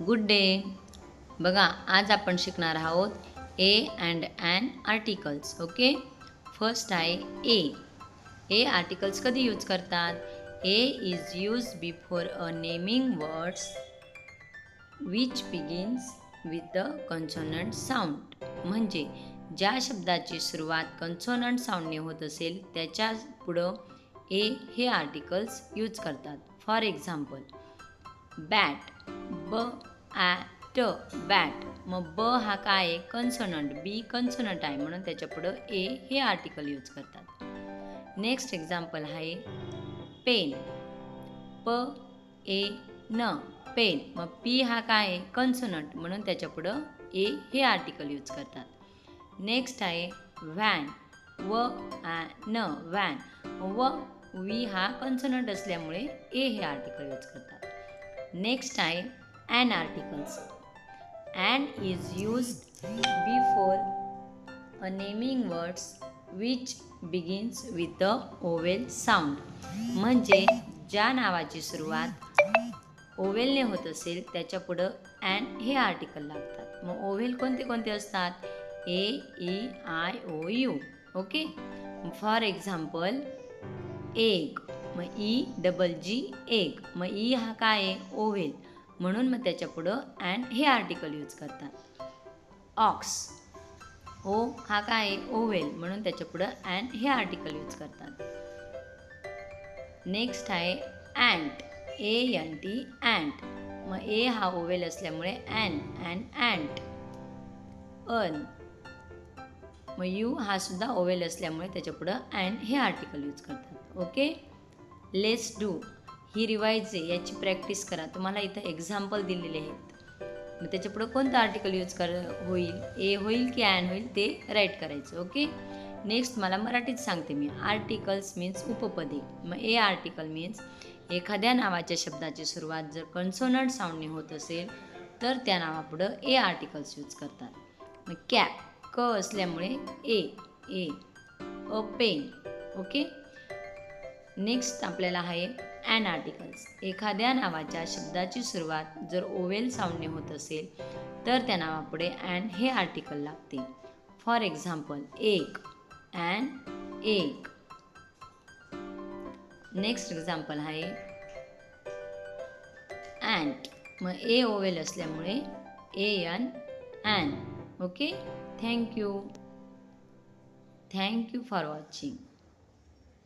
Good day. बघा, आज आपण शिकणार आहोत a and an articles. Okay. First आहे ए. ए आर्टिकल्स कधी यूज करतात? A is use before a naming words which begins with the consonant sound. म्हणजे ज्या शब्दाची सुरुवात कॉन्सोनंट साऊंडने होत असेल त्याच्या पुढं ए हे आर्टिकल्स यूज करतात. फॉर एक्झाम्पल, बॅट, ब ॲट, बॅट. मग ब हा काय आहे? कन्सोनंट. बी कन्सोनंट आहे म्हणून त्याच्या पुढं ए हे आर्टिकल यूज करतात. नेक्स्ट एक्झाम्पल आहे पेन, प ए न, पेन. मग पी हा काय आहे? कन्सोनंट म्हणून त्याच्या पुढं ए हे आर्टिकल यूज करतात. नेक्स्ट आहे व्हॅन, व न, व्हॅन. व वी हा कन्सोनंट असल्यामुळे ए हे आर्टिकल यूज करतात. नेक्स्ट आहे an articles. An is used before a naming words which begins with the vowel sound. म्हणजे ज्या नावाची सुरुवात ओवेलने होत असेल त्याच्या पुढं ॲन हे आर्टिकल लागतात. मग ओवेल कोणते कोणते असतात? A, E, I, O, U. Okay. For example, egg. मग ई डबल जी, एग. मग ई हा काय आहे? ओव्हेल म्हणून मग त्याच्या पुढं ॲन हे आर्टिकल यूज करतात. ऑक्स, ओ हा काय आहे? ओव्हेल म्हणून त्याच्या पुढं ॲन हे आर्टिकल यूज करतात. नेक्स्ट आहे ॲन्ट, ए एन टी, ॲन्ट. मग ए हा ओव्हेल असल्यामुळे ॲन, ॲन्ट. अन, मग यू हा सुद्धा ओव्हेल असल्यामुळे त्याच्या पुढं ॲन हे आर्टिकल यूज करतात. Okay. Let's do. He revise आहे, याची प्रॅक्टिस करा. तुम्हाला इथं एक्झाम्पल दिलेले आहेत. मग त्याच्या पुढं कोणतं आर्टिकल यूज होईल? ए होईल की ॲन होईल ते राईट करायचं. ओके. नेक्स्ट मला मराठीत सांगते मी. Articles means उपपदे. मग ए आर्टिकल मीन्स एखाद्या नावाच्या शब्दाची सुरुवात जर कन्सोनंट साऊंडने होत असेल तर त्या नावापुढं ए आर्टिकल्स यूज करतात. मग कॅप, क असल्यामुळे ए, ए. अ पेन. ओके. नेक्स्ट आपल्याला आहे ॲन आर्टिकल्स. एखाद्या नावाच्या शब्दाची सुरुवात जर ओवेल साऊंडने होत असेल तर त्या नावापुढे ॲन हे आर्टिकल लागते. For example, egg, an egg. Next example आहे ॲन्ट. मग ए ओवेल असल्यामुळे A N, an. Okay. Thank you for watching.